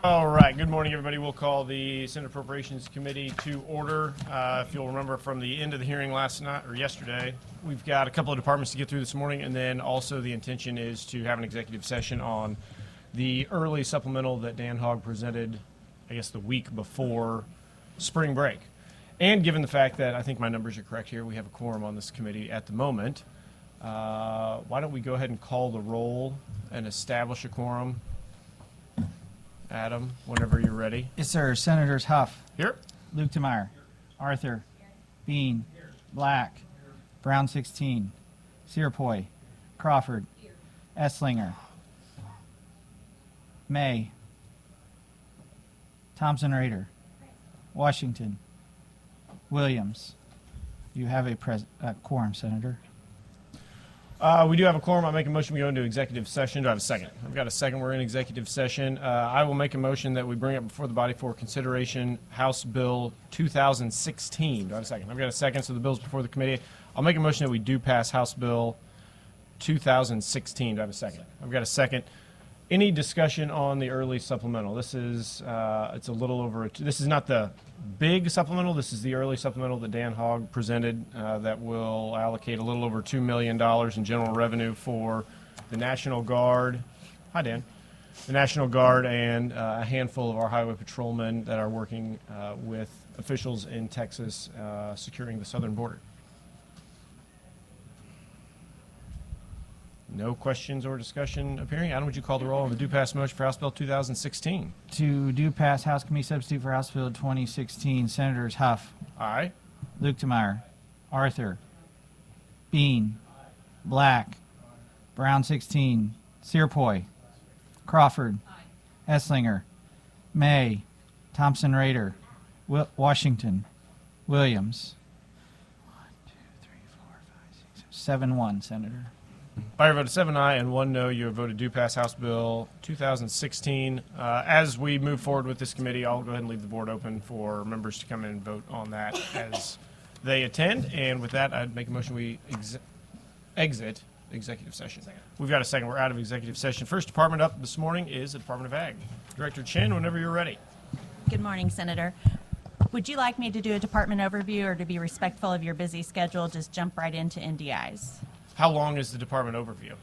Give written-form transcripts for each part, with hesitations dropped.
All right, good morning, everybody. We'll call the Senate Appropriations Committee to order. If you'll remember from the end of the hearing last night or yesterday, we've got a couple of departments to get through this morning, and then also the intention is to have an executive session on the early supplemental that Dan Hogg presented, I guess, the week before spring break. And given the fact that I think my numbers are correct here, we have a quorum on this committee at the moment, why don't we go ahead and call the roll and establish a quorum? Adam, whenever you're ready. Yes, sir. Senators Huff. Here. Luke Meyer. Arthur. Bean. Black. Brown 16. Searpoy. Crawford. Esslinger. May. Thompson Rader. Washington. Williams. You have a quorum, Senator. We do have a quorum. I'll make a motion we go into executive session. Do I have a second? I've got a second. We're in executive session. I will make a motion that we bring up before the body for consideration House Bill 2016. Do I have a second? I've got a second, so the bill's before the committee. I'll make a motion that we do pass House Bill 2016. Do I have a second? I've got a second. Any discussion on the early supplemental? This is, it's a little over, this is not the big supplemental. This is the early supplemental that Dan Hogg presented that will allocate a little over $2 million in general revenue for the National Guard. Hi, Dan. The National Guard and a handful of our highway patrolmen that are working with officials in Texas securing the southern border. No questions or discussion appearing. Adam, would you call the roll on the do pass motion for House Bill 2016? To do pass House Committee substitute for House Bill 2016, Senators Huff. Aye. Luke Meyer. Arthur. Bean. Black. Brown 16. Searpoy. Crawford. Esslinger. May. Thompson Rader. Washington. Williams. 7-1, Senator. By your vote of 7 aye and 1 no, you have voted do pass House Bill 2016. As we move forward with this committee, I'll go ahead and leave the board open for members to come in and vote on that as they attend. And with that, I'd make a motion we exit executive session. We've got a second. We're out of executive session. First department up this morning is the Department of Ag. Director Chen, whenever you're ready. Good morning, Senator. Would you like me to do a department overview, or to be respectful of your busy schedule, just jump right into NDIs? How long is the department overview?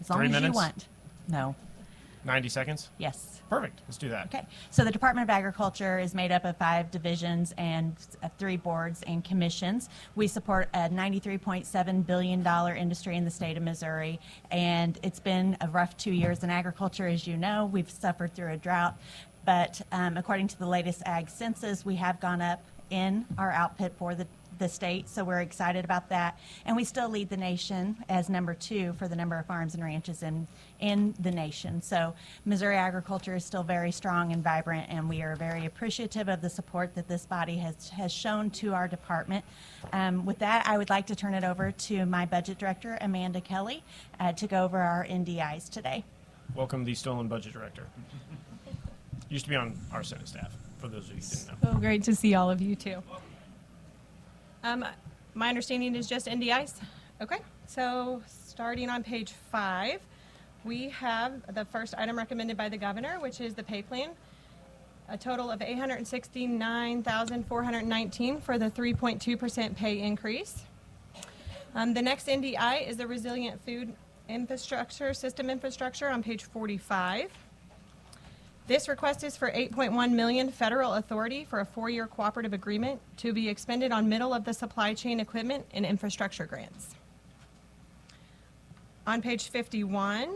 As long 3 as minutes? you want. No. 90 seconds? Yes. Perfect. Let's do that. Okay. So the Department of Agriculture is made up of 5 divisions and 3 boards and commissions. We support a $93.7 billion industry in the state of Missouri, and it's been a rough 2 years in agriculture. As you know, we've suffered through a drought, but according to the latest ag census, we have gone up in our output for the state, so we're excited about that. And we still lead the nation as number 2 for the number of farms and ranches in the nation. So Missouri agriculture is still very strong and vibrant, and we are very appreciative of the support that this body has shown to our department. With that, I would like to turn it over to my budget director, Amanda Kelly, to go over our NDIs today. Welcome, the stolen budget director. Used to be on our Senate staff, for those of you who didn't know. So great to see all of you, too. My understanding is just NDIs. Okay, so starting on page 5, we have the first item recommended by the governor, which is the pay plan, a total of $869,419 for the 3.2% pay increase. The next NDI is the Resilient Food Infrastructure System Infrastructure on page 45. This request is for $8.1 million federal authority for a 4-year cooperative agreement to be expended on middle of the supply chain equipment and infrastructure grants. On page 51,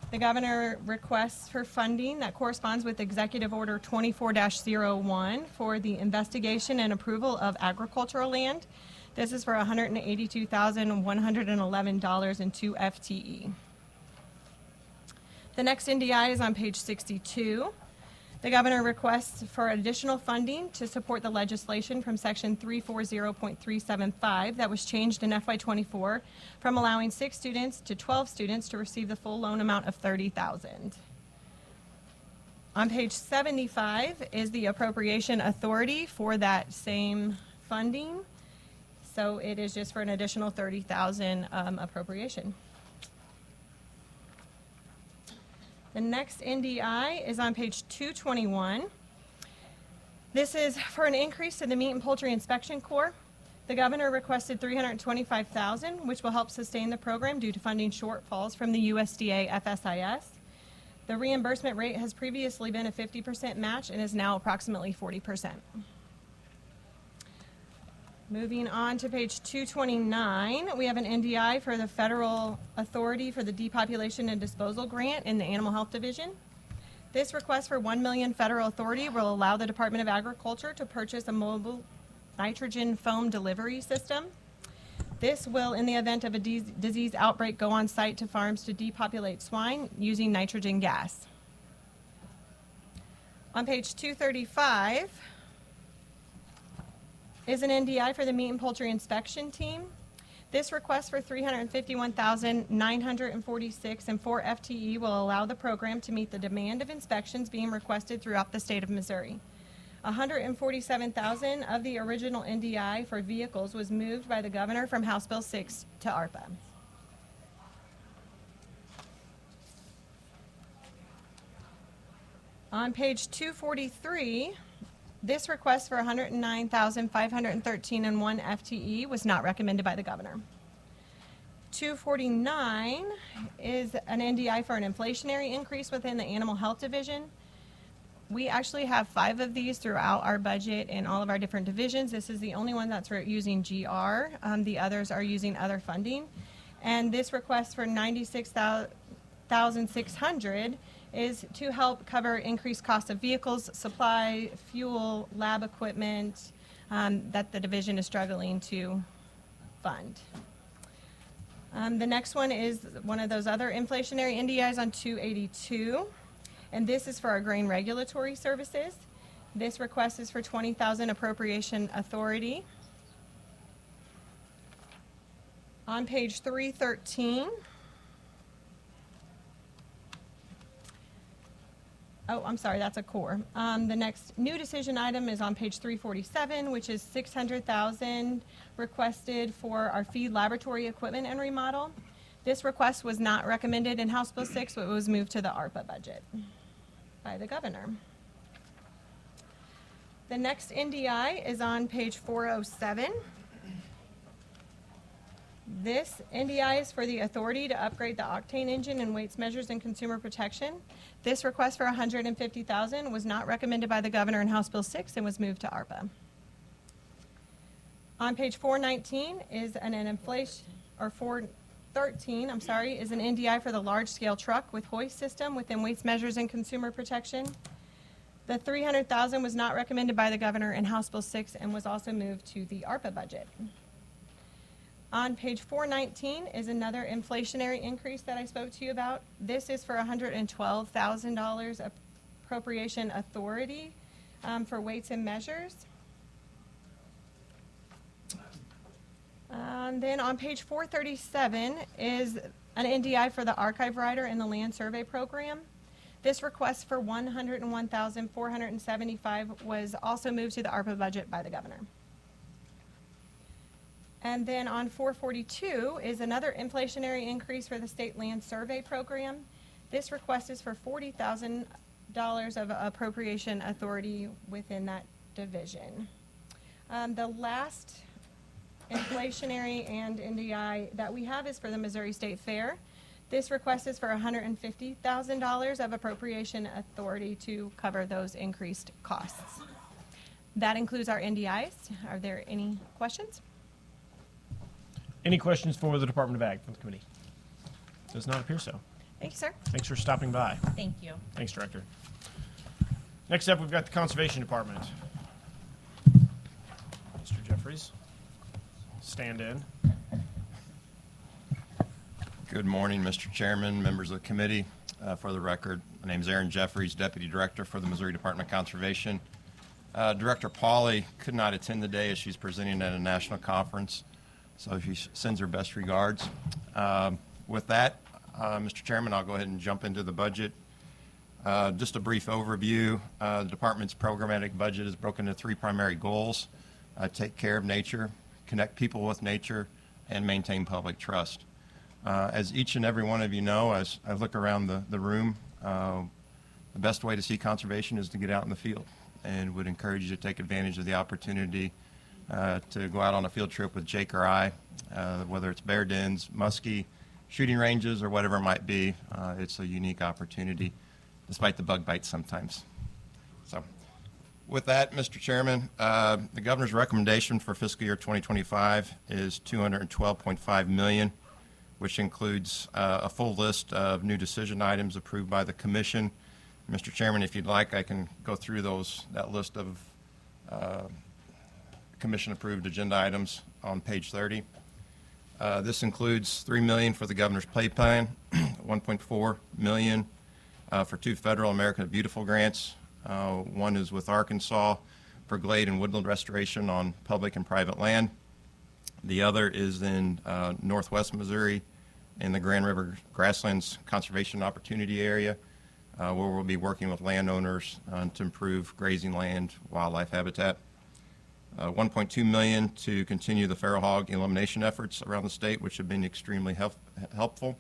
the governor requests for funding that corresponds with Executive Order 24-01 for the investigation and approval of agricultural land. This is for $182,111 and 2 FTE. The next NDI is on page 62. The governor requests for additional funding to support the legislation from section 340.375 that was changed in FY24 from allowing 6 students to 12 students to receive the full loan amount of $30,000. On page 75 is the appropriation authority for that same funding. So it is just for an additional $30,000 appropriation. The next NDI is on page 221. This is for an increase to the Meat and Poultry Inspection Corps. The governor requested $325,000, which will help sustain the program due to funding shortfalls from the USDA FSIS. The reimbursement rate has previously been a 50% match and is now approximately 40%. Moving on to page 229, we have an NDI for the Federal Authority for the Depopulation and Disposal Grant in the Animal Health Division. This request for $1 million federal authority will allow the Department of Agriculture to purchase a mobile nitrogen foam delivery system. This will, in the event of a disease outbreak, go on site to farms to depopulate swine using nitrogen gas. On page 235 is an NDI for the Meat and Poultry Inspection Team. This request for $351,946 and 4 FTE will allow the program to meet the demand of inspections being requested throughout the state of Missouri. $147,000 of the original NDI for vehicles was moved by the governor from House Bill 6 to ARPA. On page 243, this request for $109,513 and 1 FTE was not recommended by the governor. 249 is an NDI for an inflationary increase within the Animal Health Division. We actually have 5 of these throughout our budget in all of our different divisions. This is the only one that's using GR. The others are using other funding. And this request for $96,600 is to help cover increased costs of vehicles, supply, fuel, lab equipment that the division is struggling to fund. The next one is one of those other inflationary NDIs on 282, and this is for our grain regulatory services. This request is for $20,000 appropriation authority. On page 313, oh, I'm sorry, that's a core. The next new decision item is on page 347, which is $600,000 requested for our feed laboratory equipment and remodel. This request was not recommended in House Bill 6, but it was moved to the ARPA budget by the governor. The next NDI is on page 407. This NDI is for the authority to upgrade the octane engine and weights measures and consumer protection. This request for $150,000 was not recommended by the governor in House Bill 6 and was moved to ARPA. On page 419 is an inflation, or 413, I'm sorry, is an NDI for the large-scale truck with hoist system within weights measures and consumer protection. The $300,000 was not recommended by the governor in House Bill 6 and was also moved to the ARPA budget. On page 419 is another inflationary increase that I spoke to you about. This is for $112,000 appropriation authority for weights and measures. Then on page 437 is an NDI for the archive writer in the land survey program. This request for $101,475 was also moved to the ARPA budget by the governor. And then on 442 is another inflationary increase for the state land survey program. This request is for $40,000 of appropriation authority within that division. The last inflationary and NDI that we have is for the Missouri State Fair. This request is for $150,000 of appropriation authority to cover those increased costs. That includes our NDIs. Are there any questions? Any questions for the Department of Ag from the committee? Does not appear so. Thank you, sir. Thanks for stopping by. Thank you. Thanks, Director. Next up, we've got the Conservation Department. Mr. Jeffries, stand in. Good morning, Mr. Chairman, members of the committee. For the record, my name is Aaron Jeffries, Deputy Director for the Missouri Department of Conservation. Director Pauley could not attend today as she's presenting at a national conference, so she sends her best regards. With that, Mr. Chairman, I'll go ahead and jump into the budget. Just a brief overview. The department's programmatic budget is broken into 3 primary goals: take care of nature, connect people with nature, and maintain public trust. As each and every one of you know, as I look around the room, The best way to see conservation is to get out in the field, and would encourage you to take advantage of the opportunity to go out on a field trip with Jake or I, whether it's bear dens, muskie, shooting ranges, or whatever it might be. It's a unique opportunity, despite the bug bites sometimes. So, with that, Mr. Chairman, the governor's recommendation for fiscal year 2025 is $212.5 million, which includes a full list of new decision items approved by the commission. Mr. Chairman, if you'd like, I can go through that list of commission-approved agenda items on page 30. This includes $3 million for the governor's pay plan, $1.4 million for 2 federal America Beautiful grants. One is with Arkansas for glade and woodland restoration on public and private land. The other is in northwest Missouri in the Grand River Grasslands Conservation Opportunity Area, where we'll be working with landowners to improve grazing land, wildlife habitat. $1.2 million to continue the feral hog elimination efforts around the state, which have been extremely helpful.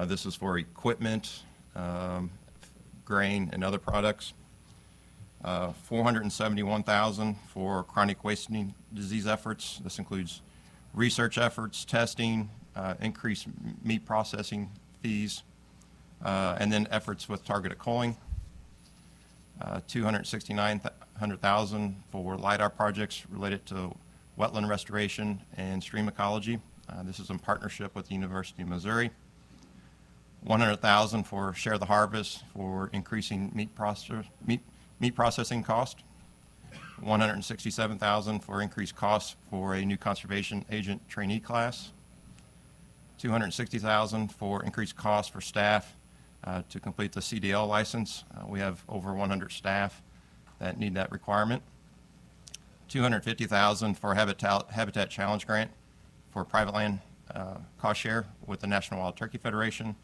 This is for equipment, grain, and other products. $471,000 for chronic wasting disease efforts. This includes research efforts, testing, increased meat processing fees, and then efforts with targeted culling. $269,000 for LIDAR projects related to wetland restoration and stream ecology. This is in partnership with the University of Missouri. $100,000 for Share the Harvest for increasing meat processing cost. $167,000 for increased costs for a new conservation agent trainee class. $260,000 for increased costs for staff to complete the CDL license. We have over 100 staff that need that requirement. $250,000 for Habitat Challenge Grant for private land cost share with the National Wild Turkey Federation.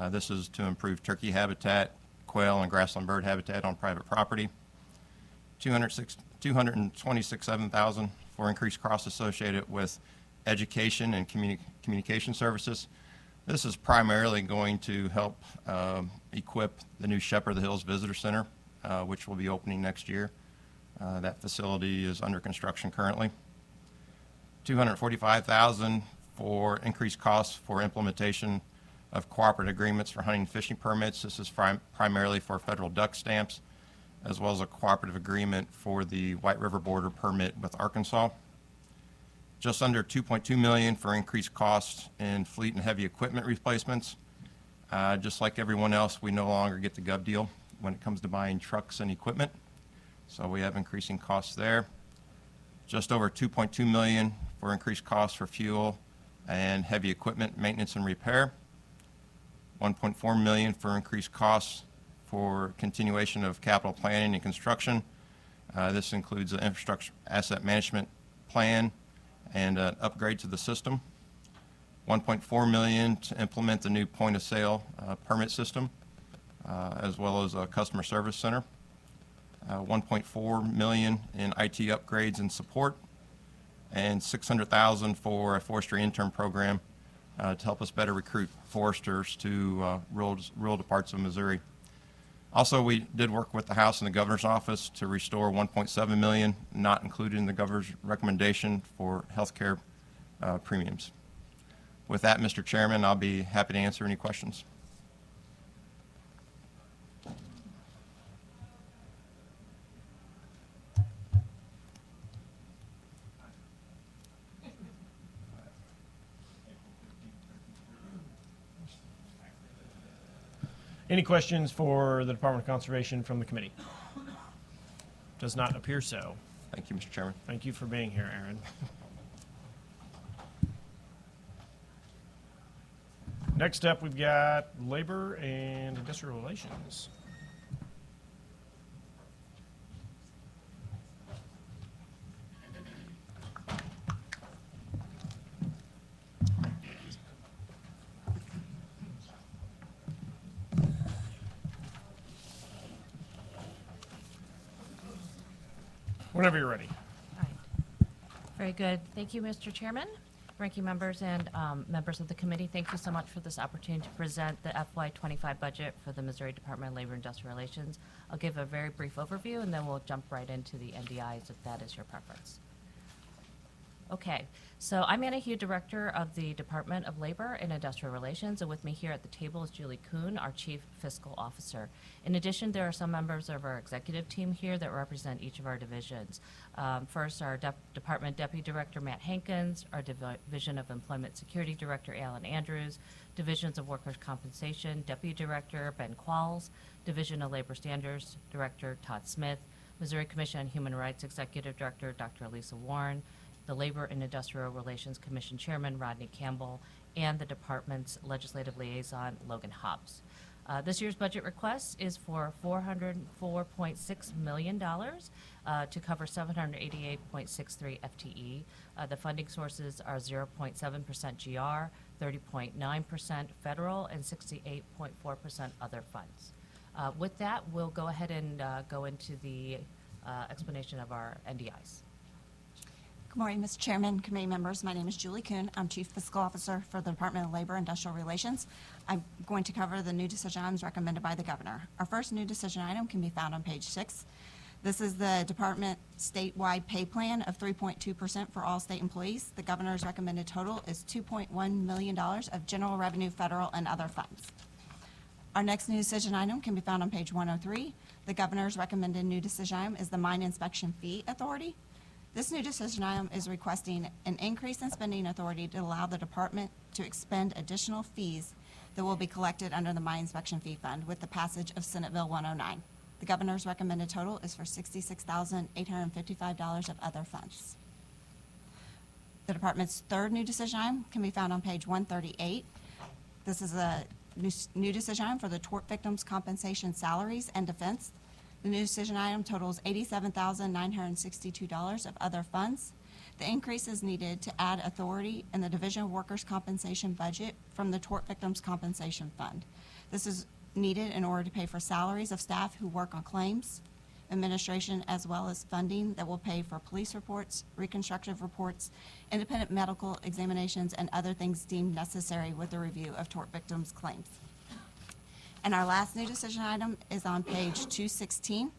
This is to improve turkey habitat, quail, and grassland bird habitat on private property. $226,000 for increased costs associated with education and communication services. This is primarily going to help equip the new Shepherd of the Hills Visitor Center, which will be opening next year. That facility is under construction currently. $245,000 for increased costs for implementation of cooperative agreements for hunting and fishing permits. This is primarily for federal duck stamps, as well as a cooperative agreement for the White River border permit with Arkansas. Just under $2.2 million for increased costs in fleet and heavy equipment replacements. Just like everyone else, we no longer get the gov deal when it comes to buying trucks and equipment, so we have increasing costs there. Just over $2.2 million for increased costs for fuel and heavy equipment maintenance and repair. $1.4 million for increased costs for continuation of capital planning and construction. This includes an infrastructure asset management plan and an upgrade to the system. $1.4 million to implement the new point of sale permit system, as well as a customer service center. $1.4 million in IT upgrades and support, and $600,000 for a forestry intern program to help us better recruit foresters to rural parts of Missouri. Also, we did work with the House and the Governor's Office to restore $1.7 million, not included in the Governor's recommendation for health care premiums. With that, Mr. Chairman, I'll be happy to answer any questions. Any questions for the Department of Conservation from the committee? Does not appear so. Thank you, Mr. Chairman. Thank you for being here, Aaron. Next up, we've got Labor and Industrial Relations. Whenever you're ready. All right. Very good. Thank you, Mr. Chairman. Ranking members and members of the committee, thank you so much for this opportunity to present the FY25 budget for the Missouri Department of Labor and Industrial Relations. I'll give a very brief overview, and then we'll jump right into the NDIs if that is your preference. Okay, so I'm Anna Hugh, Director of the Department of Labor and Industrial Relations, and with me here at the table is Julie Kuhn, our Chief Fiscal Officer. In addition, there are some members of our executive team here that represent each of our divisions. First, our Department Deputy Director, Matt Hankins, our Division of Employment Security Director, Alan Andrews, Divisions of Workers' Compensation, Deputy Director, Ben Qualls, Division of Labor Standards Director, Todd Smith, Missouri Commission on Human Rights Executive Director, Dr. Lisa Warren, the Labor and Industrial Relations Commission Chairman, Rodney Campbell, and the department's legislative liaison, Logan Hobbs. This year's budget request is for $404.6 million to cover 788.63 FTE. The funding sources are 0.7% GR, 30.9% federal, and 68.4% other funds. With that, we'll go ahead and go into the explanation of our NDIs. Good morning, Mr. Chairman, committee members. My name is Julie Kuhn. I'm Chief Fiscal Officer for the Department of Labor and Industrial Relations. I'm going to cover the new decision items recommended by the governor. Our first new decision item can be found on page 6. This is the department statewide pay plan of 3.2% for all state employees. The governor's recommended total is $2.1 million of general revenue, federal, and other funds. Our next new decision item can be found on page 103. The governor's recommended new decision item is the mine inspection fee authority. This new decision item is requesting an increase in spending authority to allow the department to expend additional fees that will be collected under the Mine Inspection Fee Fund with the passage of Senate Bill 109. The governor's recommended total is for $66,855 of other funds. The department's third new decision item can be found on page 138. This is a new decision item for the tort victims' compensation salaries and defense. The new decision item totals $87,962 of other funds. The increase is needed to add authority in the Division of Workers' Compensation budget from the Tort Victims Compensation Fund. This is needed in order to pay for salaries of staff who work on claims, administration, as well as funding that will pay for police reports, reconstructive reports, independent medical examinations, and other things deemed necessary with the review of tort victims' claims. And our last new decision item is on page 216.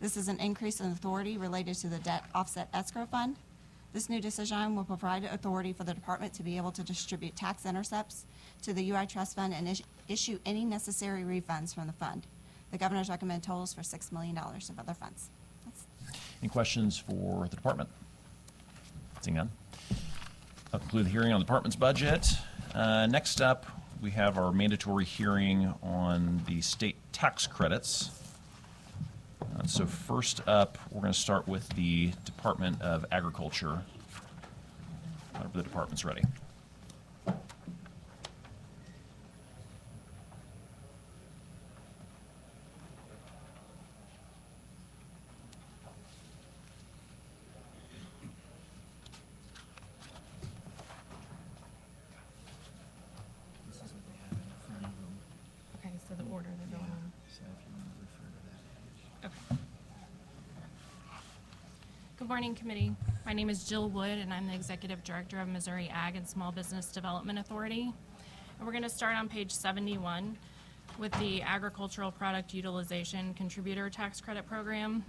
This is an increase in authority related to the debt offset escrow fund. This new decision item will provide authority for the department to be able to distribute tax intercepts to the UI trust fund and issue any necessary refunds from the fund. The governor's recommended totals for $6 million of other funds. Any questions for the department? Seeing none. I'll conclude the hearing on the department's budget. Next up, we have our mandatory hearing on the state tax credits. So first up, we're going to start with the Department of Agriculture. Whenever the department's ready. Okay, so the order they're going on. Okay. Good morning, committee. My name is Jill Wood, and I'm the Executive Director of Missouri Ag and Small Business Development Authority. And we're going to start on page 71 with the Agricultural Product Utilization Contributor Tax Credit Program.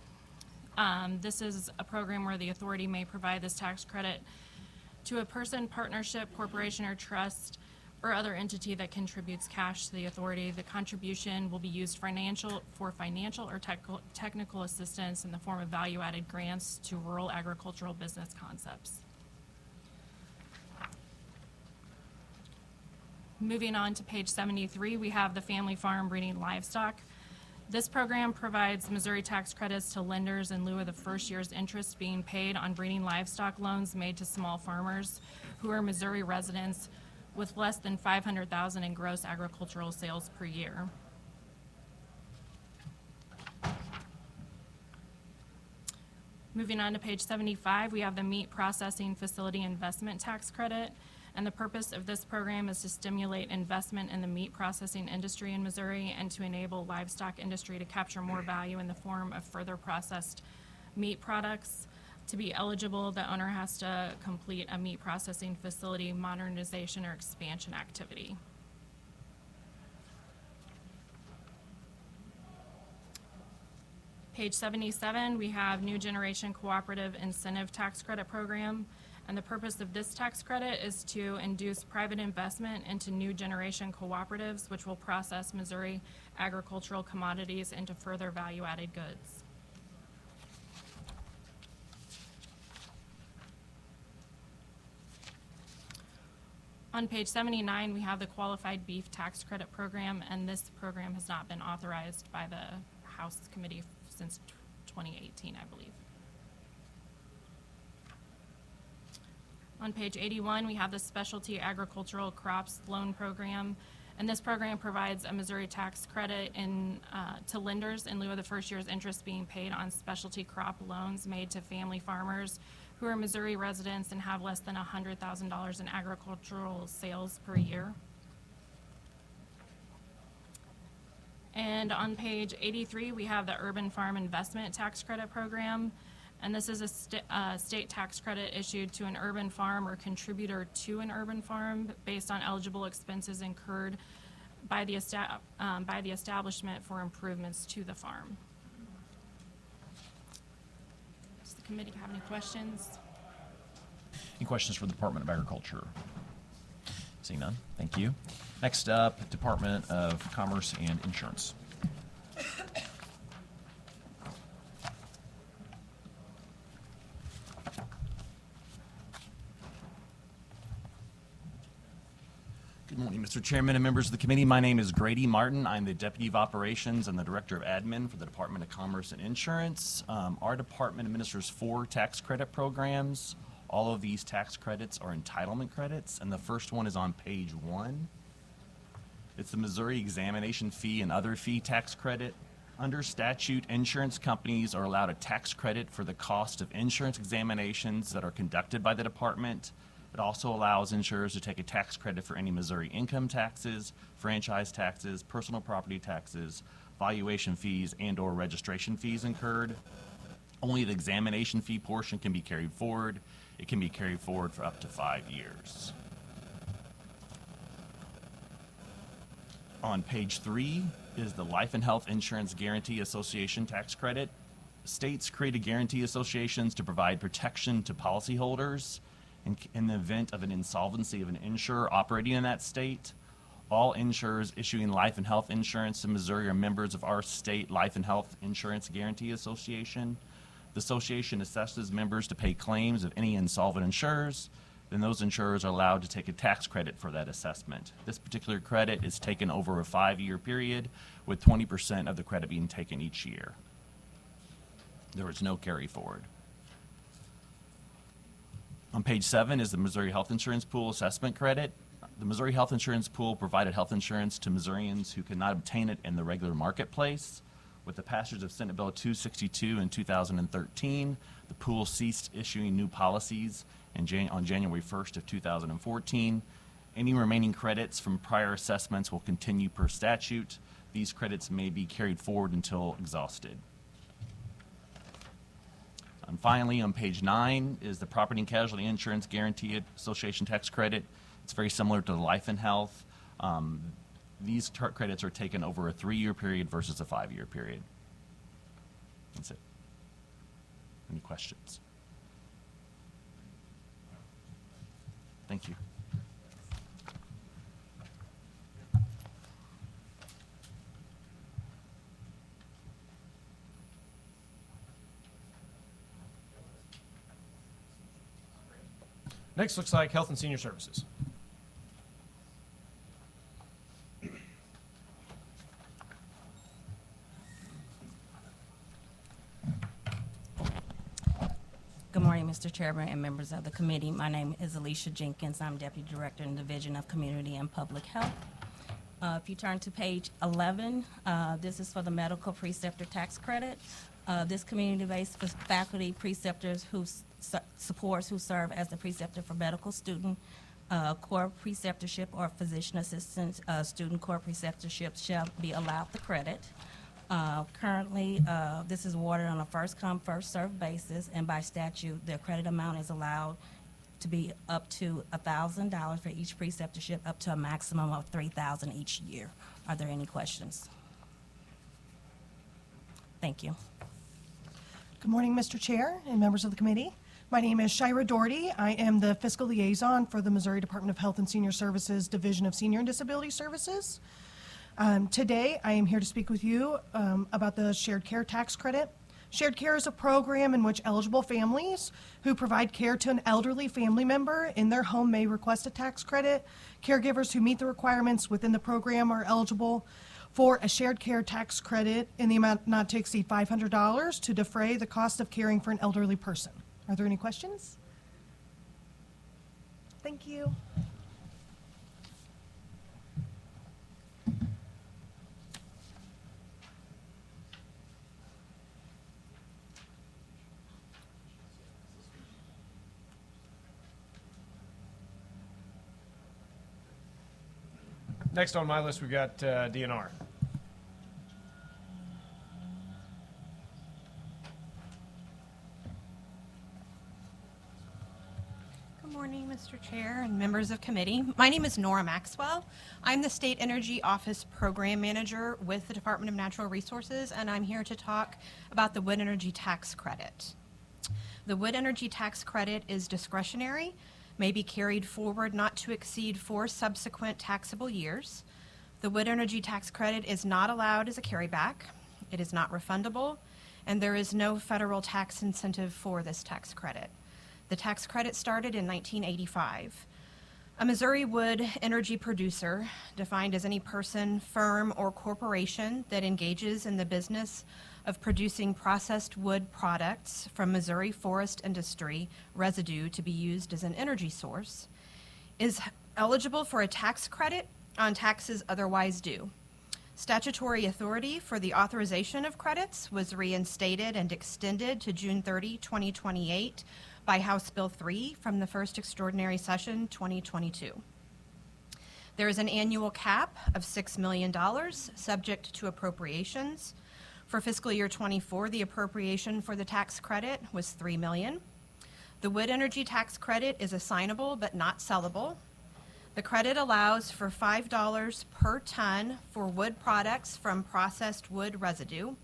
This is a program where the authority may provide this tax credit to a person, partnership, corporation, or trust, or other entity that contributes cash to the authority. The contribution will be used for financial or technical assistance in the form of value-added grants to rural agricultural business concepts. Moving on to page 73, we have the Family Farm Breeding Livestock. This program provides Missouri tax credits to lenders in lieu of the first year's interest being paid on breeding livestock loans made to small farmers who are Missouri residents with less than $500,000 in gross agricultural sales per year. Moving on to page 75, we have the Meat Processing Facility Investment Tax Credit. And the purpose of this program is to stimulate investment in the meat processing industry in Missouri and to enable livestock industry to capture more value in the form of further processed meat products. To be eligible, the owner has to complete a meat processing facility modernization or expansion activity. Page 77, we have New Generation Cooperative Incentive Tax Credit Program. And the purpose of this tax credit is to induce private investment into new generation cooperatives, which will process Missouri agricultural commodities into further value-added goods. On page 79, we have the Qualified Beef Tax Credit Program, and this program has not been authorized by the House Committee since 2018, I believe. On page 81, we have the Specialty Agricultural Crops Loan Program, and this program provides a Missouri tax credit to lenders in lieu of the first year's interest being paid on specialty crop loans made to family farmers who are Missouri residents and have less than $100,000 in agricultural sales per year. And on page 83, we have the Urban Farm Investment Tax Credit Program. And this is a state tax credit issued to an urban farm or contributor to an urban farm based on eligible expenses incurred by the establishment for improvements to the farm. Does the committee have any questions? Any questions for the Department of Agriculture? Seeing none, thank you. Next up, Department of Commerce and Insurance. Good morning, Mr. Chairman and members of the committee. My name is Grady Martin. I'm the Deputy of Operations and the Director of Admin for the Department of Commerce and Insurance. Our department administers 4 tax credit programs. All of these tax credits are entitlement credits, and the first one is on page 1. It's the Missouri Examination Fee and Other Fee Tax Credit. Under statute, insurance companies are allowed a tax credit for the cost of insurance examinations that are conducted by the department. It also allows insurers to take a tax credit for any Missouri income taxes, franchise taxes, personal property taxes, valuation fees, and/or registration fees incurred. Only the examination fee portion can be carried forward. It can be carried forward for up to 5 years. On page 3 is the Life and Health Insurance Guarantee Association tax credit. States create guarantee associations to provide protection to policyholders. In the event of an insolvency of an insurer operating in that state. All insurers issuing life and health insurance in Missouri are members of our state Life and Health Insurance Guarantee Association. The association assesses members to pay claims of any insolvent insurers. Then those insurers are allowed to take a tax credit for that assessment. This particular credit is taken over a 5-year period, with 20% of the credit being taken each year. There is no carry forward. On page 7 is the Missouri Health Insurance Pool Assessment Credit. The Missouri Health Insurance Pool provided health insurance to Missourians who could not obtain it in the regular marketplace. With the passage of Senate Bill 262 in 2013, the pool ceased issuing new policies on January 1st of 2014. Any remaining credits from prior assessments will continue per statute. These credits may be carried forward until exhausted. And finally, on page 9 is the Property and Casualty Insurance Guarantee Association tax credit. It's very similar to the Life and Health. These credits are taken over a 3-year period versus a 5-year period. That's it. Any questions? Thank you. Next looks like Health and Senior Services. Good morning, Mr. Chairman and members of the committee. My name is Alicia Jenkins. I'm Deputy Director in the Division of Community and Public Health. If you turn to page 11, this is for the Medical Preceptor Tax Credit. This community-based faculty preceptors who serve as the preceptor for medical student core preceptorship or physician assistant student core preceptorship shall be allowed the credit. Currently, this is awarded on a first-come, first-served basis, and by statute, the credit amount is allowed to be up to $1,000 for each preceptorship, up to a maximum of $3,000 each year. Are there any questions? Thank you. Good morning, Mr. Chair and members of the committee. My name is Shira Doherty. I am the fiscal liaison for the Missouri Department of Health and Senior Services Division of Senior and Disability Services. Today, I am here to speak with you about the Shared Care Tax Credit. Shared Care is a program in which eligible families who provide care to an elderly family member in their home may request a tax credit. Caregivers who meet the requirements within the program are eligible for a shared care tax credit in the amount not to exceed $500 to defray the cost of caring for an elderly person. Are there any questions? Thank you. Next on my list, we've got DNR. Good morning, Mr. Chair and members of committee. My name is Nora Maxwell. I'm the State Energy Office Program Manager with the Department of Natural Resources, and I'm here to talk about the Wood Energy Tax Credit. The Wood Energy Tax Credit is discretionary, may be carried forward not to exceed 4 subsequent taxable years. The Wood Energy Tax Credit is not allowed as a carryback. It is not refundable, and there is no federal tax incentive for this tax credit. The tax credit started in 1985. A Missouri wood energy producer, defined as any person, firm, or corporation that engages in the business of producing processed wood products from Missouri forest industry residue to be used as an energy source, is eligible for a tax credit on taxes otherwise due. Statutory authority for the authorization of credits was reinstated and extended to June 30, 2028 by House Bill 3 from the first extraordinary session 2022. There is an annual cap of $6 million subject to appropriations. For fiscal year 24, the appropriation for the tax credit was $3 million. The wood energy tax credit is assignable but not sellable. The credit allows for $5 per ton for wood products from processed wood residue.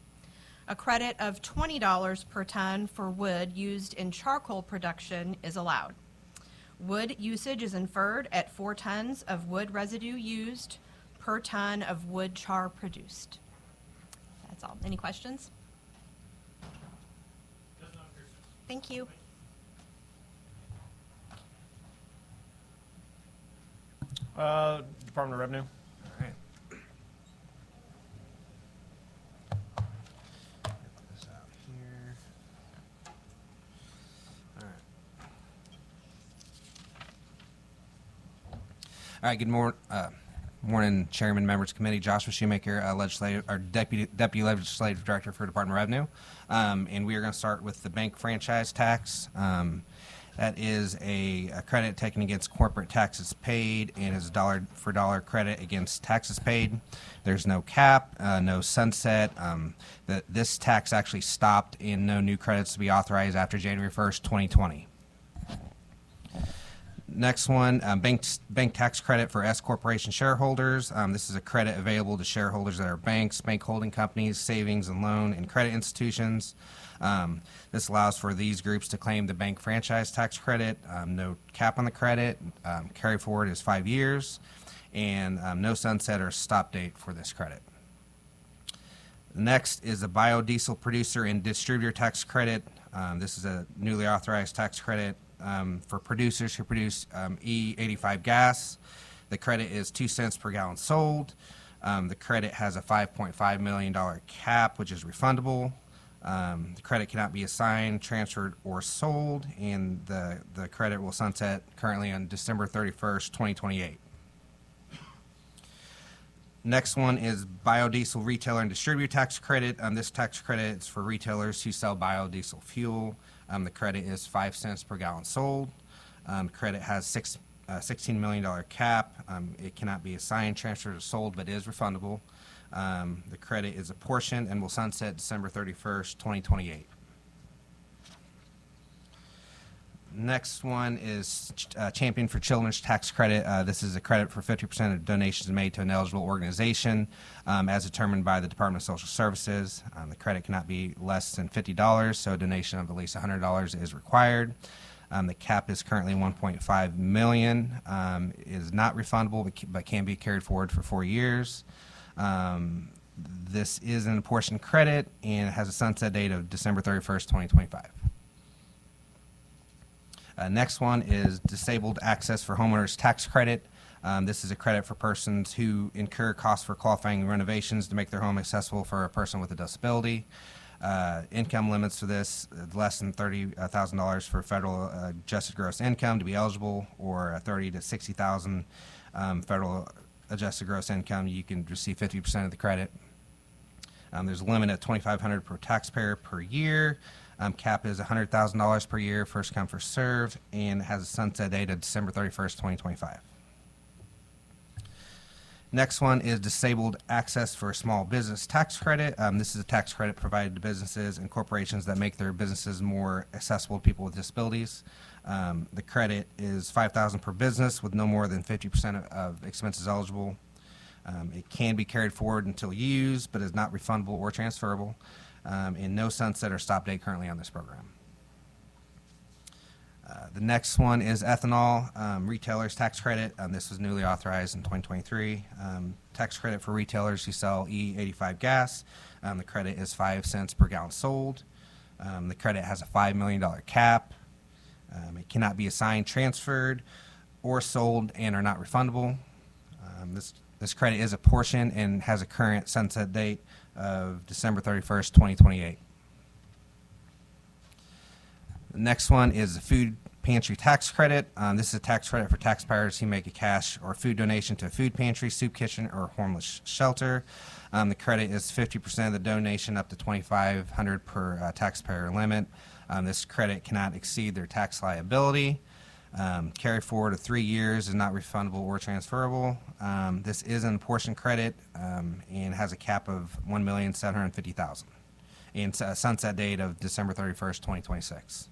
A credit of $20 per ton for wood used in charcoal production is allowed. Wood usage is inferred at 4 tons of wood residue used per ton of wood char produced. That's all. Any questions? Thank you. Department of Revenue. All right. Get this out here. All right. All right. Good morning, Chairman, members of the committee. Joshua Shoemaker, Deputy Legislative Director for Department of Revenue, and we are going to start with the bank franchise tax. That is a credit taken against corporate taxes paid and is a dollar-for-dollar credit against taxes paid. There's no cap, no sunset. This tax actually stopped and no new credits to be authorized after January 1st, 2020. Next one, bank tax credit for S corporation shareholders. This is a credit available to shareholders that are banks, bank holding companies, savings and loan, and credit institutions. This allows for these groups to claim the bank franchise tax credit. No cap on the credit. Carry forward is 5 years, and no sunset or stop date for this credit. Next is the biodiesel producer and distributor tax credit. This is a newly authorized tax credit for producers who produce E85 gas. The credit is 2 cents per gallon sold. The credit has a $5.5 million cap, which is refundable. The credit cannot be assigned, transferred, or sold, and the credit will sunset currently on December 31st, 2028. Next one is biodiesel retailer and distributor tax credit. This tax credit is for retailers who sell biodiesel fuel. The credit is 5 cents per gallon sold. Credit has $16 million cap. It cannot be assigned, transferred, or sold, but is refundable. The credit is apportioned and will sunset December 31st, 2028. Next one is Champion for Children's Tax Credit. This is a credit for 50% of donations made to an eligible organization as determined by the Department of Social Services. The credit cannot be less than $50, so a donation of at least $100 is required. The cap is currently $1.5 million. Is not refundable, but can be carried forward for 4 years. This is an apportioned credit and it has a sunset date of December 31st, 2025. Next one is Disabled Access for Homeowners Tax Credit. This is a credit for persons who incur costs for qualifying renovations to make their home accessible for a person with a disability. Income limits for this, less than $30,000 for federal adjusted gross income to be eligible, or $30,000 to $60,000 federal adjusted gross income. You can receive 50% of the credit. There's a limit at $2,500 per taxpayer per year. Cap is $100,000 per year, first come, first serve, and has a sunset date of December 31st, 2025. Next one is Disabled Access for Small Business Tax Credit. This is a tax credit provided to businesses and corporations that make their businesses more accessible to people with disabilities. The credit is $5,000 per business with no more than 50% of expenses eligible. It can be carried forward until used, but is not refundable or transferable. And no sunset or stop date currently on this program. The next one is Ethanol Retailers Tax Credit. This was newly authorized in 2023. Tax credit for retailers who sell E85 gas. The credit is 5 cents per gallon sold. The credit has a $5 million cap. It cannot be assigned, transferred, or sold and are not refundable. This credit is apportioned and has a current sunset date of December 31st, 2028. The next one is the Food Pantry Tax Credit. This is a tax credit for taxpayers who make a cash or food donation to a food pantry, soup kitchen, or homeless shelter. The credit is 50% of the donation up to $2,500 per taxpayer limit. This credit cannot exceed their tax liability. Carry forward of 3 years, is not refundable or transferable. This is an apportioned credit and has a cap of $1,750,000 and a sunset date of December 31st, 2026.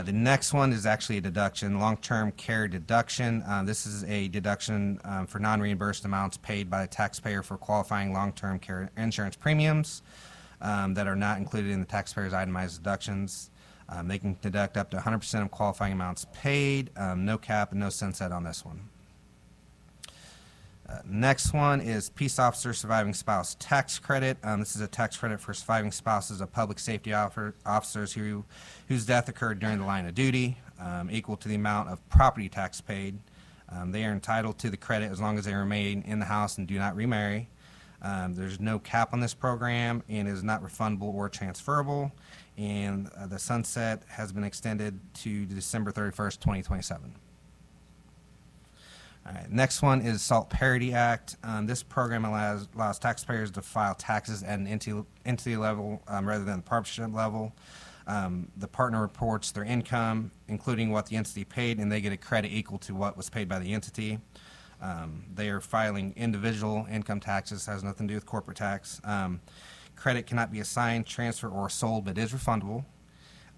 The next one is actually a deduction, long-term care deduction. This is a deduction for non-reimbursed amounts paid by the taxpayer for qualifying long-term care insurance premiums that are not included in the taxpayer's itemized deductions. They can deduct up to 100% of qualifying amounts paid. No cap and no sunset on this one. Next one is Peace Officer Surviving Spouse Tax Credit. This is a tax credit for surviving spouses of public safety officers whose death occurred during the line of duty, equal to the amount of property tax paid. They are entitled to the credit as long as they remain in the house and do not remarry. There's no cap on this program and is not refundable or transferable. And the sunset has been extended to December 31st, 2027. All right, next one is SALT Parity Act. This program allows taxpayers to file taxes at an entity level rather than the partnership level. The partner reports their income, including what the entity paid, and they get a credit equal to what was paid by the entity. They are filing individual income taxes, has nothing to do with corporate tax. Credit cannot be assigned, transferred, or sold, but is refundable.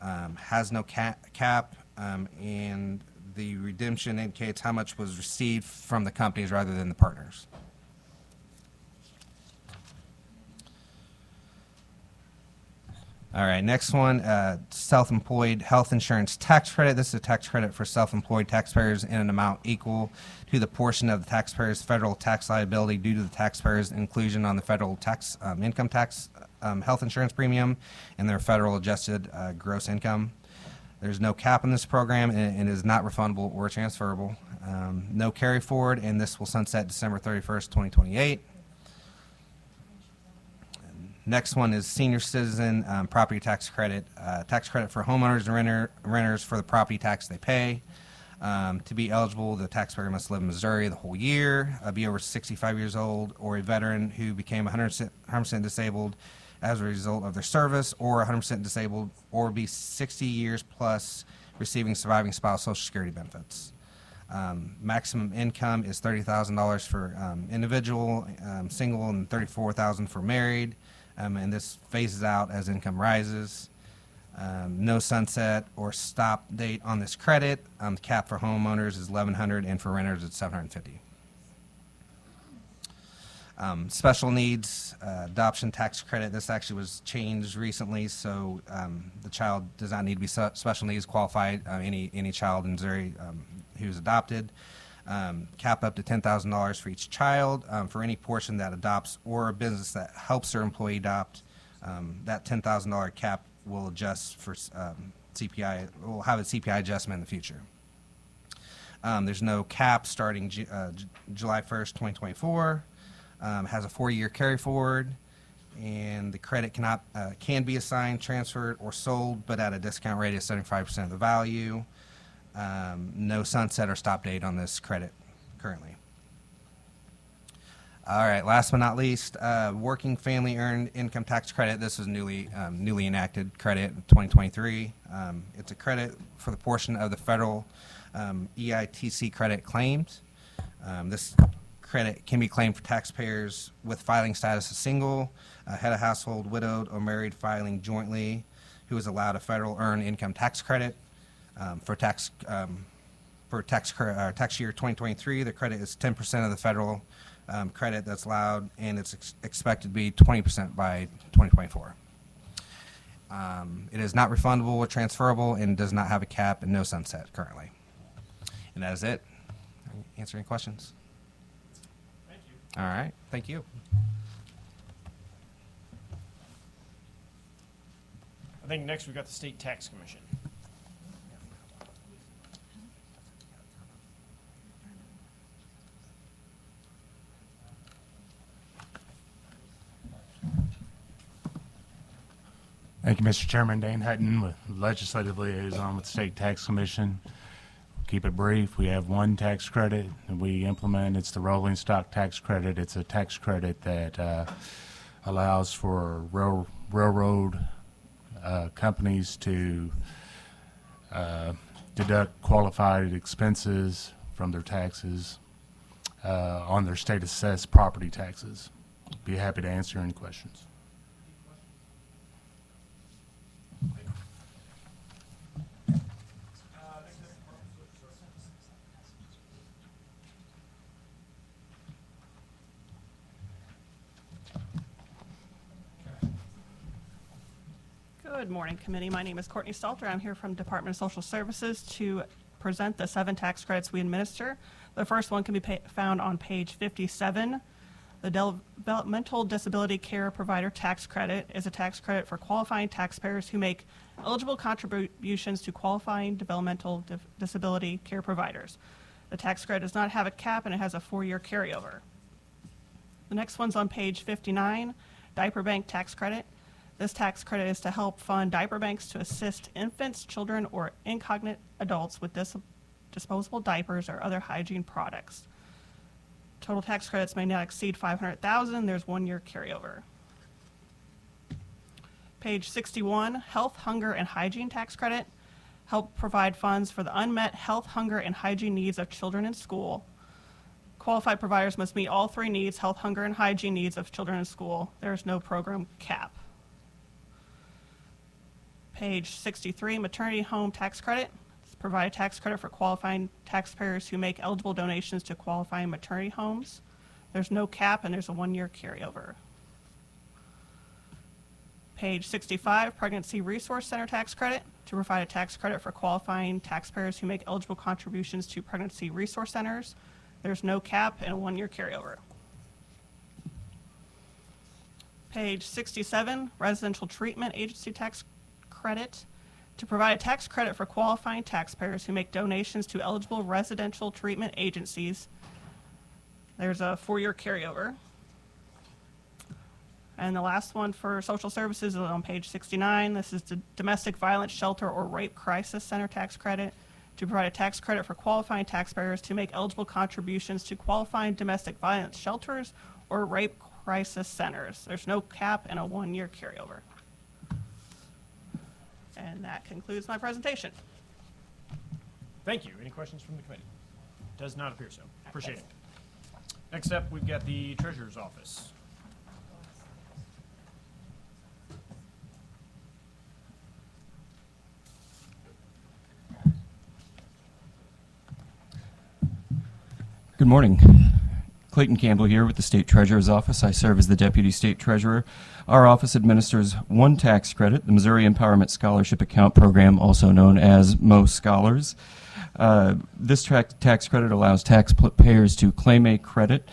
Has no cap, and the redemption indicates how much was received from the companies rather than the partners. All right, next one, self-employed health insurance tax credit. This is a tax credit for self-employed taxpayers in an amount equal to the portion of the taxpayer's federal tax liability due to the taxpayer's inclusion on the federal tax income tax health insurance premium and their federal adjusted gross income. There's no cap in this program and is not refundable or transferable. No carry forward, and this will sunset December 31st, 2028. Next one is senior citizen property tax credit. Tax credit for homeowners and renters for the property tax they pay. To be eligible, the taxpayer must live in Missouri the whole year, be over 65 years old, or a veteran who became 100% disabled as a result of their service, or 100% disabled, or be 60 years plus receiving surviving spouse Social Security benefits. Maximum income is $30,000 for individual, single, and $34,000 for married. And this phases out as income rises. No sunset or stop date on this credit. Cap for homeowners is $1,100, and for renters it's $750. Special needs adoption tax credit. This actually was changed recently, so the child does not need to be special needs qualified. Any child in Missouri who's adopted. Cap up to $10,000 for each child. For any portion that adopts or a business that helps their employee adopt, that $10,000 cap will adjust for CPI. Will have a CPI adjustment in the future. There's no cap starting July 1st, 2024. Has a 4-year carry forward, and the credit can be assigned, transferred, or sold, but at a discount rate of 75% of the value. No sunset or stop date on this credit currently. All right, last but not least, working family earned income tax credit. This was newly enacted credit in 2023. It's a credit for the portion of the federal EITC credit claimed. This credit can be claimed for taxpayers with filing status as single, head of household, widowed, or married filing jointly, who is allowed a federal earned income tax credit. For tax year 2023, the credit is 10% of the federal credit that's allowed, and it's expected to be 20% by 2024. It is not refundable or transferable and does not have a cap and no sunset currently. And that is it. Answer any questions? Thank you. All right. Thank you. I think next we've got the State Tax Commission. Thank you, Mr. Chairman. Dane Hutton, with Legislative Liaison with the State Tax Commission. Keep it brief. We have one tax credit that we implement. It's the rolling stock tax credit. It's a tax credit that allows for railroad companies to deduct qualified expenses from their taxes on their state assessed property taxes. Be happy to answer any questions. Good morning, committee. My name is Courtney Stalter. I'm here from Department of Social Services to present the 7 tax credits we administer. The first one can be found on page 57. The Developmental Disability Care Provider Tax Credit is a tax credit for qualifying taxpayers who make eligible contributions to qualifying developmental disability care providers. The tax credit does not have a cap, and it has a 4-year carryover. The next one's on page 59, Diaper Bank Tax Credit. This tax credit is to help fund diaper banks to assist infants, children, or incognate adults with disposable diapers or other hygiene products. Total tax credits may not exceed $500,000. There's 1-year carryover. Page 61, Health, Hunger, and Hygiene Tax Credit. Help provide funds for the unmet health, hunger, and hygiene needs of children in school. Qualified providers must meet all 3 needs, health, hunger, and hygiene needs of children in school. There is no program cap. Page 63, Maternity Home Tax Credit. Provide a tax credit for qualifying taxpayers who make eligible donations to qualifying maternity homes. There's no cap, and there's a 1-year carryover. Page 65, Pregnancy Resource Center Tax Credit. To provide a tax credit for qualifying taxpayers who make eligible contributions to pregnancy resource centers. There's no cap and a 1-year carryover. Page 67, Residential Treatment Agency Tax Credit. To provide a tax credit for qualifying taxpayers who make donations to eligible residential treatment agencies. There's a 4-year carryover. And the last one for social services is on page 69. This is the Domestic Violence Shelter or Rape Crisis Center Tax Credit. To provide a tax credit for qualifying taxpayers to make eligible contributions to qualifying domestic violence shelters or rape crisis centers. There's no cap and a 1-year carryover. And that concludes my presentation. Thank you. Any questions from the committee? Does not appear so. Appreciate it. Next up, we've got the Treasurer's Office. Good morning. Clayton Campbell here with the State Treasurer's Office. I serve as the Deputy State Treasurer. Our office administers one tax credit, the Missouri Empowerment Scholarship Account Program, also known as Mo Scholars. This tax credit allows taxpayers to claim a credit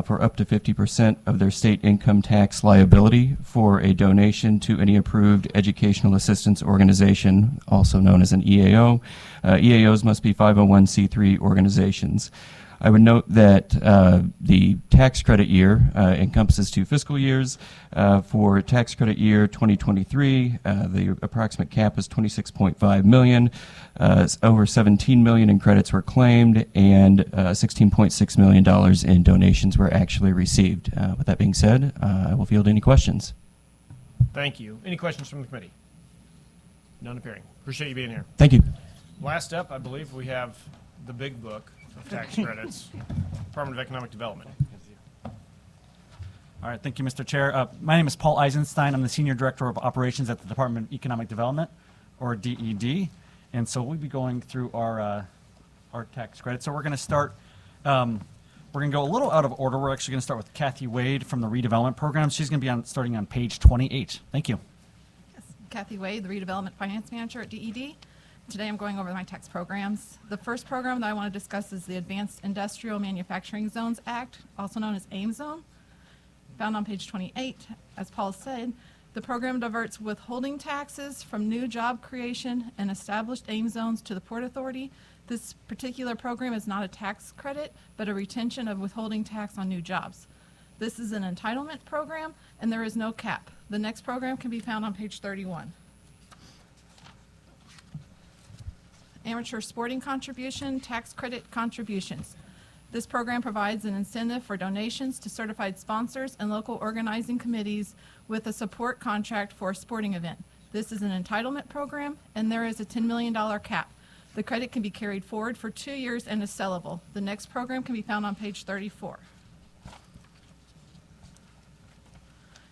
for up to 50% of their state income tax liability for a donation to any approved educational assistance organization, also known as an EAO. EAOs must be 501c3 organizations. I would note that the tax credit year encompasses 2 fiscal years. For tax credit year 2023, the approximate cap is $26.5 million. Over $17 million in credits were claimed, and $16.6 million in donations were actually received. With that being said, I will field any questions. Thank you. Any questions from the committee? None appearing. Appreciate you being here. Thank you. Last up, I believe we have the big book of tax credits, Department of Economic Development. All right, thank you, Mr. Chair. My name is Paul Eisenstein. I'm the Senior Director of Operations at the Department of Economic Development, or DED. And so we'll be going through our tax credits. So we're going to start, we're going to go a little out of order. We're actually going to start with Kathy Wade from the Redevelopment Program. She's going to be starting on page 28. Thank you. Yes, Kathy Wade, the Redevelopment Finance Manager at DED. Today I'm going over my tax programs. The first program that I want to discuss is the Advanced Industrial Manufacturing Zones Act, also known as AIM Zone. Found on page 28, as Paul said, the program diverts withholding taxes from new job creation and established AIM zones to the Port Authority. This particular program is not a tax credit, but a retention of withholding tax on new jobs. This is an entitlement program, and there is no cap. The next program can be found on page 31. Amateur sporting contribution, tax credit contributions. This program provides an incentive for donations to certified sponsors and local organizing committees with a support contract for a sporting event. This is an entitlement program, and there is a $10 million cap. The credit can be carried forward for 2 years and is sellable. The next program can be found on page 34.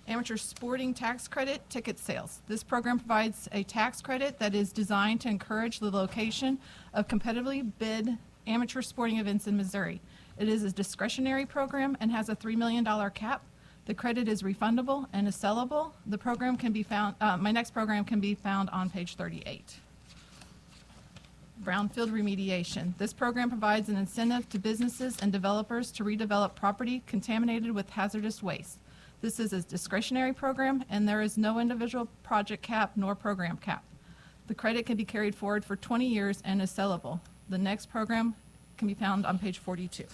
Amateur sporting tax credit ticket sales. This program provides a tax credit that is designed to encourage the location of competitively bid amateur sporting events in Missouri. It is a discretionary program and has a $3 million cap. The credit is refundable and is sellable. The program can be found, my next program can be found on page 38. Brownfield remediation. This program provides an incentive to businesses and developers to redevelop property contaminated with hazardous waste. This is a discretionary program, and there is no individual project cap nor program cap. The credit can be carried forward for 20 years and is sellable. The next program can be found on page 42.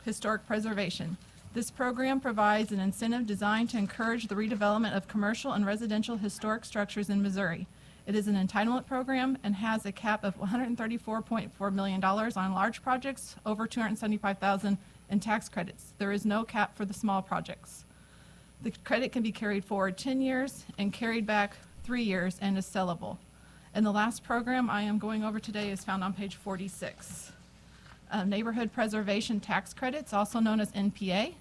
Historic preservation. This program provides an incentive designed to encourage the redevelopment of commercial and residential historic structures in Missouri. It is an entitlement program and has a cap of $134.4 million on large projects, over $275,000 in tax credits. There is no cap for the small projects. The credit can be carried forward 10 years and carried back 3 years and is sellable. And the last program I am going over today is found on page 46. Neighborhood Preservation Tax Credits, also known as NPA.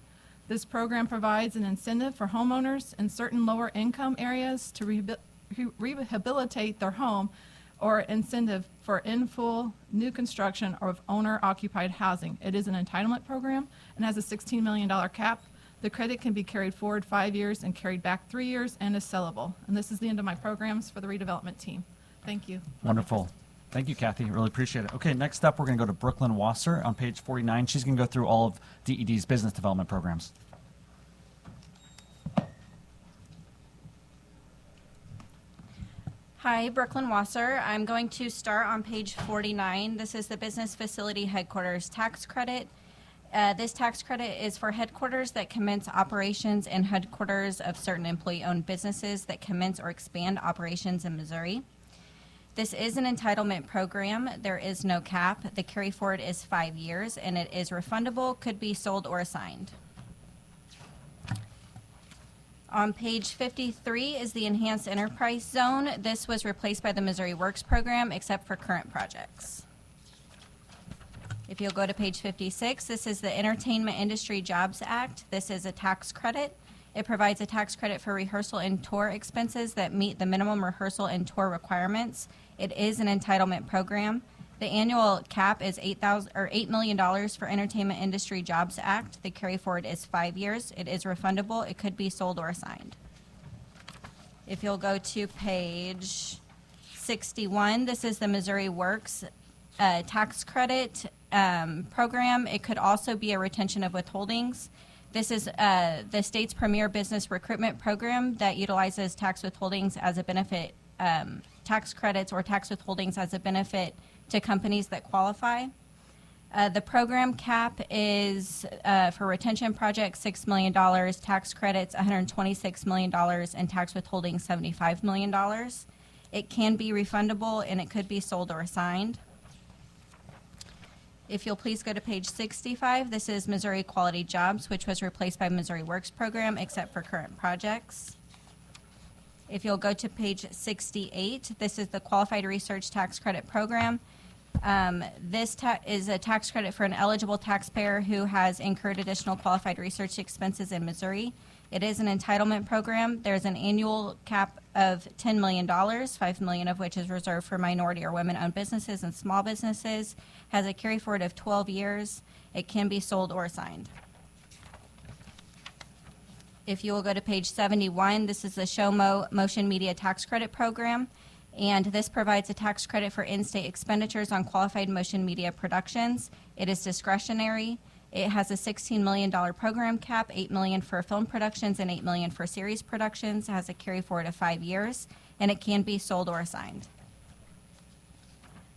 This program provides an incentive for homeowners in certain lower income areas to rehabilitate their home, or incentive for in full new construction of owner-occupied housing. It is an entitlement program and has a $16 million cap. The credit can be carried forward 5 years and carried back 3 years and is sellable. And this is the end of my programs for the redevelopment team. Thank you. Wonderful. Thank you, Kathy. Really appreciate it. Okay, next up, we're going to go to Brooklyn Wasser on page 49. She's going to go through all of DED's business development programs. Hi, Brooklyn Wasser. I'm going to start on page 49. This is the Business Facility Headquarters Tax Credit. This tax credit is for headquarters that commence operations and headquarters of certain employee-owned businesses that commence or expand operations in Missouri. This is an entitlement program. There is no cap. The carry forward is 5 years, and it is refundable, could be sold or assigned. On page 53 is the Enhanced Enterprise Zone. This was replaced by the Missouri Works program, except for current projects. If you'll go to page 56, this is the Entertainment Industry Jobs Act. This is a tax credit. It provides a tax credit for rehearsal and tour expenses that meet the minimum rehearsal and tour requirements. It is an entitlement program. The annual cap is $8 million for Entertainment Industry Jobs Act. The carry forward is 5 years. It is refundable. It could be sold or assigned. If you'll go to page 61, this is the Missouri Works tax credit program. It could also be a retention of withholdings. This is the state's premier business recruitment program that utilizes tax withholdings as a benefit, tax credits or tax withholdings as a benefit to companies that qualify. The program cap is for retention projects $6 million, tax credits $126 million, and tax withholding $75 million. It can be refundable and it could be sold or assigned. If you'll please go to page 65, this is Missouri Quality Jobs, which was replaced by Missouri Works program except for current projects. If you'll go to page 68, this is the Qualified Research Tax Credit Program. This is a tax credit for an eligible taxpayer who has incurred additional qualified research expenses in Missouri. It is an entitlement program. There's an annual cap of $10 million, $5 million of which is reserved for minority or women-owned businesses and small businesses. Has a carry forward of 12 years. It can be sold or assigned. If you will go to page 71, this is the SHOMO Motion Media Tax Credit Program. And this provides a tax credit for in-state expenditures on qualified motion media productions. It is discretionary. It has a $16 million program cap, $8 million for film productions and $8 million for series productions. It has a carry forward of 5 years, and it can be sold or assigned.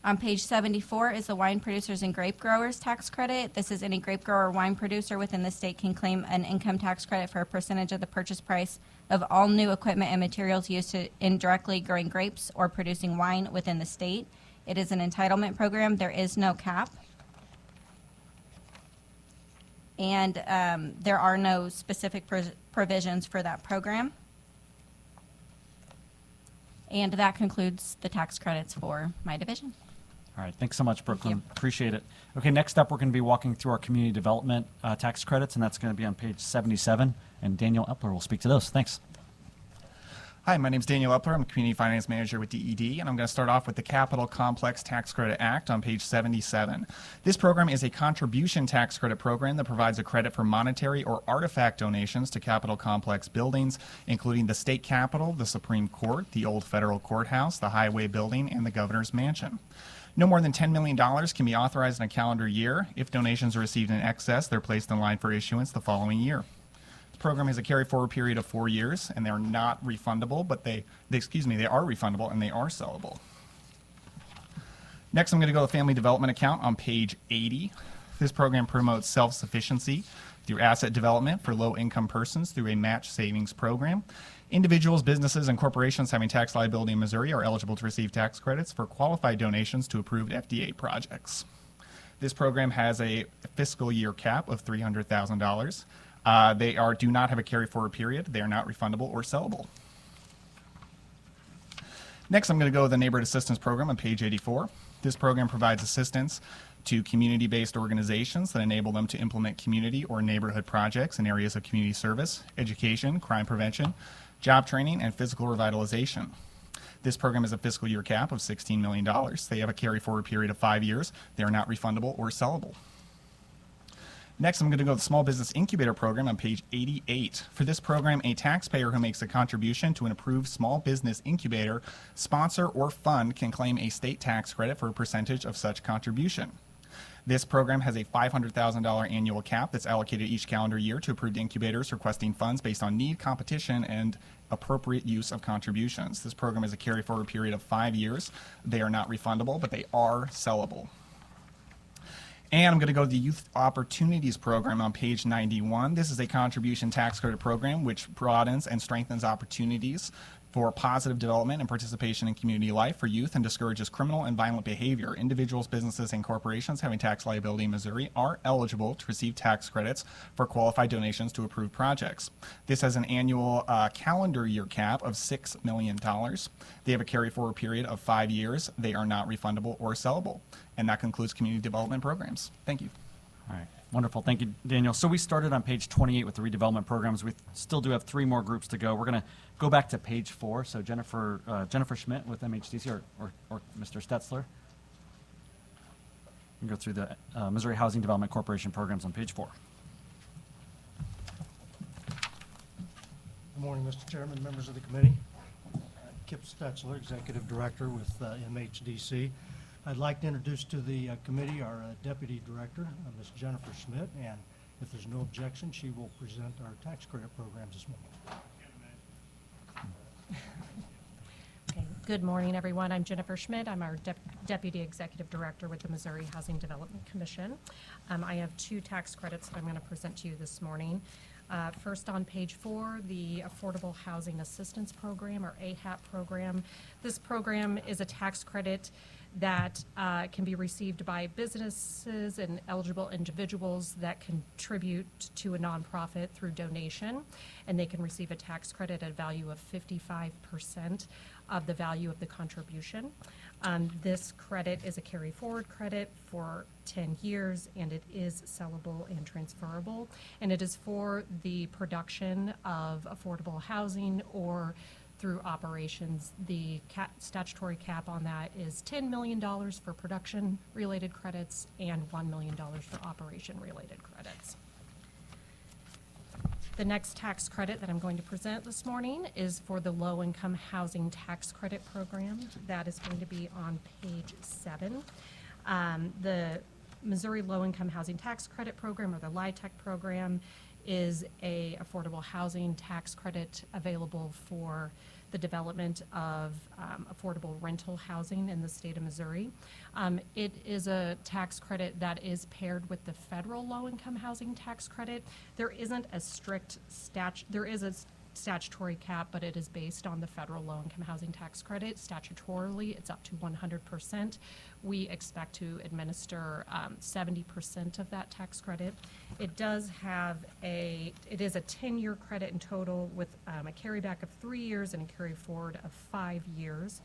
On page 74 is the Wine Producers and Grape Growers Tax Credit. This is any grape grower or wine producer within the state can claim an income tax credit for a percentage of the purchase price of all new equipment and materials used to indirectly growing grapes or producing wine within the state. It is an entitlement program. There is no cap. And there are no specific provisions for that program. And that concludes the tax credits for my division. All right, thanks so much, Brooklyn. Appreciate it. Okay, next up, we're going to be walking through our community development tax credits, and that's going to be on page 77. And Daniel Epler will speak to those. Thanks. Hi, my name is Daniel Epler. I'm a Community Finance Manager with DED, and I'm going to start off with the Capital Complex Tax Credit Act on page 77. This program is a contribution tax credit program that provides a credit for monetary or artifact donations to Capital Complex buildings, including the State Capitol, the Supreme Court, the Old Federal Courthouse, the Highway Building, and the Governor's Mansion. No more than $10 million can be authorized in a calendar year. If donations are received in excess, they're placed in line for issuance the following year. Program has a carry forward period of 4 years, and they're not refundable, but they are refundable and they are sellable. Next, I'm going to go to the Family Development Account on page 80. This program promotes self-sufficiency through asset development for low-income persons through a match savings program. Individuals, businesses, and corporations having tax liability in Missouri are eligible to receive tax credits for qualified donations to approved FDA projects. This program has a fiscal year cap of $300,000. They do not have a carry forward period. They are not refundable or sellable. Next, I'm going to go to the Neighborhood Assistance Program on page 84. This program provides assistance to community-based organizations that enable them to implement community or neighborhood projects in areas of community service, education, crime prevention, job training, and physical revitalization. This program has a fiscal year cap of $16 million. They have a carry forward period of 5 years. They are not refundable or sellable. Next, I'm going to go to the Small Business Incubator Program on page 88. For this program, a taxpayer who makes a contribution to an approved small business incubator, sponsor, or fund can claim a state tax credit for a percentage of such contribution. This program has a $500,000 annual cap that's allocated each calendar year to approved incubators requesting funds based on need, competition, and appropriate use of contributions. This program has a carry forward period of 5 years. They are not refundable, but they are sellable. And I'm going to go to the Youth Opportunities Program on page 91. This is a contribution tax credit program which broadens and strengthens opportunities for positive development and participation in community life for youth and discourages criminal and violent behavior. Individuals, businesses, and corporations having tax liability in Missouri are eligible to receive tax credits for qualified donations to approved projects. This has an annual calendar year cap of $6 million. They have a carry forward period of 5 years. They are not refundable or sellable. And that concludes community development programs. Thank you. All right, wonderful. Thank you, Daniel. So we started on page 28 with the redevelopment programs. We still do have 3 more groups to go. We're going to go back to page 4. So Jennifer Schmidt with MHDC or Mr. Stetzler. We can go through the Missouri Housing Development Corporation programs on page 4. Good morning, Mr. Chairman, members of the committee. Kip Stetzler, Executive Director with MHDC. I'd like to introduce to the committee our Deputy Director, Ms. Jennifer Schmidt, and if there's no objection, she will present our tax credit programs this morning. Okay. Good morning, everyone. I'm Jennifer Schmidt. I'm our Deputy Executive Director with the Missouri Housing Development Commission. I have 2 tax credits that I'm going to present to you this morning. First on page 4, the Affordable Housing Assistance Program, or AHAP program. This program is a tax credit that can be received by businesses and eligible individuals that contribute to a nonprofit through donation, and they can receive a tax credit at a value of 55% of the value of the contribution. This credit is a carry forward credit for 10 years, and it is sellable and transferable, and it is for the production of affordable housing or through operations. The statutory cap on that is $10 million for production-related credits and $1 million for operation-related credits. The next tax credit that I'm going to present this morning is for the Low-Income Housing Tax Credit Program. That is going to be on page 7. The Missouri Low-Income Housing Tax Credit Program, or the LIHTC program, is a affordable housing tax credit available for the development of affordable rental housing in the state of Missouri. It is a tax credit that is paired with the federal low-income housing tax credit. There isn't a strict there is a statutory cap, but it is based on the federal low-income housing tax credit. Statutorily, it's up to 100%. We expect to administer 70% of that tax credit. It does have it is a 10-year credit in total with a carryback of 3 years and a carry forward of 5 years.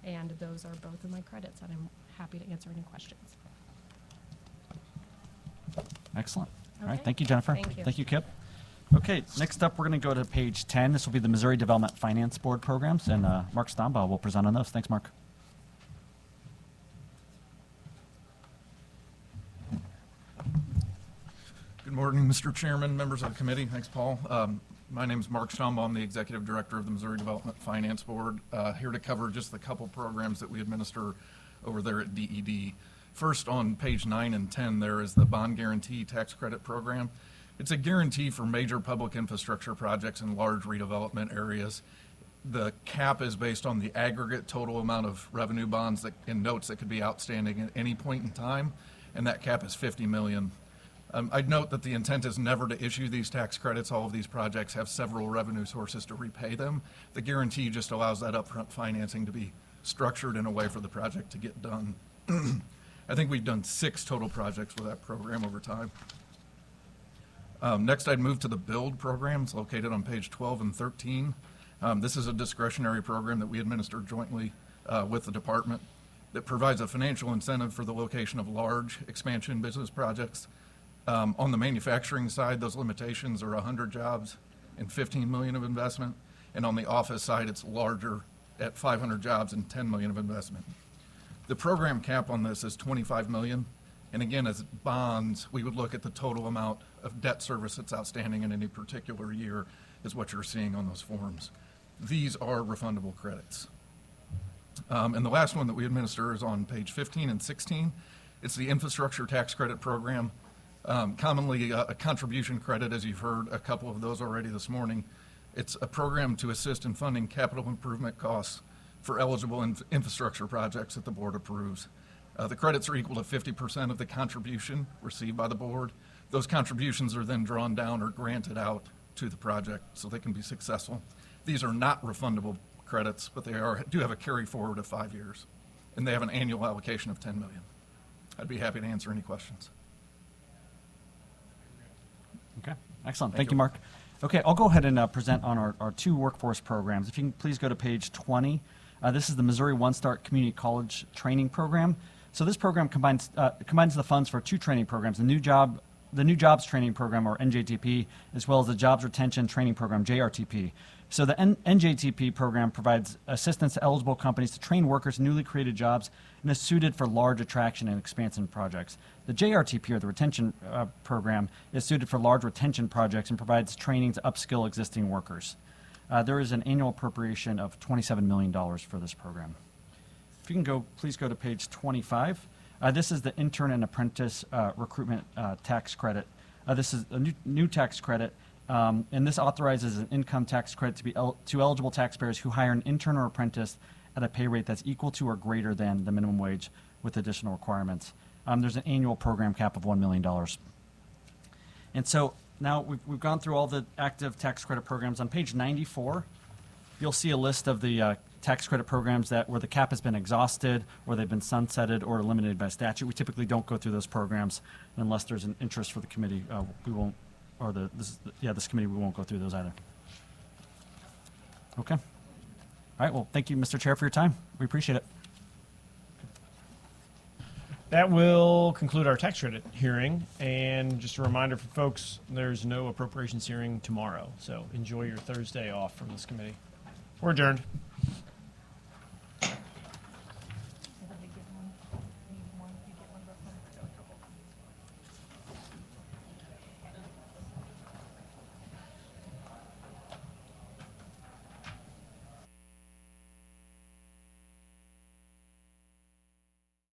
And those are both of my credits, and I'm happy to answer any questions. Excellent. All right, Okay. thank you, Jennifer. Thank you. Thank you, Kip. Okay, next up, we're going to go to page 10. This will be the Missouri Development Finance Board programs, and Mark Stombaugh will present on those. Thanks, Mark. Good morning, Mr. Chairman, members of the committee. Thanks, Paul. My name is Mark Stombaugh. I'm the Executive Director of the Missouri Development Finance Board. Here to cover just a couple programs that we administer over there at DED. First, on page 9 and 10, there is the Bond Guarantee Tax Credit Program. It's a guarantee for major public infrastructure projects in large redevelopment areas. The cap is based on the aggregate total amount of revenue bonds and notes that could be outstanding at any point in time, and that cap is $50 million. I'd note that the intent is never to issue these tax credits. All of these projects have several revenue sources to repay them. The guarantee just allows that upfront financing to be structured in a way for the project to get done. I think we've done 6 total projects with that program over time. Next, I'd move to the BUILD program. It's located on page 12 and 13. This is a discretionary program that we administer jointly with the department that provides a financial incentive for the location of large expansion business projects. On the manufacturing side, those limitations are 100 jobs and $15 million of investment. And on the office side, it's larger at 500 jobs and $10 million of investment. The program cap on this is $25 million. And again, as bonds, we would look at the total amount of debt service that's outstanding in any particular year is what you're seeing on those forms. These are refundable credits. And the last one that we administer is on page 15 and 16. It's the Infrastructure Tax Credit Program. Commonly a contribution credit, as you've heard a couple of those already this morning. It's a program to assist in funding capital improvement costs for eligible infrastructure projects that the board approves. The credits are equal to 50% of the contribution received by the board. Those contributions are then drawn down or granted out to the project so they can be successful. These are not refundable credits, but they do have a carry forward of 5 years, and they have an annual allocation of $10 million. I'd be happy to answer any questions. Okay, excellent. Thank you, Mark. Okay, I'll go ahead and present on our two workforce programs. If you can please go to page 20. This is the Missouri One Start Community College Training Program. So this program combines the funds for two training programs, the New Jobs Training Program, or NJTP, as well as the Jobs Retention Training Program, JRTP. So the NJTP program provides assistance to eligible companies to train workers in newly created jobs and is suited for large attraction and expansion projects. The JRTP, or the Retention Program, is suited for large retention projects and provides training to upskill existing workers. There is an annual appropriation of $27 million for this program. If you can please go to page 25. This is the intern and apprentice recruitment tax credit. This is a new tax credit, and this authorizes an income tax credit to eligible taxpayers who hire an intern or apprentice at a pay rate that's equal to or greater than the minimum wage with additional requirements. There's an annual program cap of $1 million. And so now we've gone through all the active tax credit programs. On page 94, you'll see a list of the tax credit programs where the cap has been exhausted, or they've been sunsetted or eliminated by statute. We typically don't go through those programs unless there's an interest for the committee. We won't, or this committee, we won't go through those either. Okay. All right. Well, thank you, Mr. Chair, for your time. We appreciate it. That will conclude our tax credit hearing. And just a reminder for folks, there's no appropriations hearing tomorrow. So enjoy your Thursday off from this committee. We're adjourned.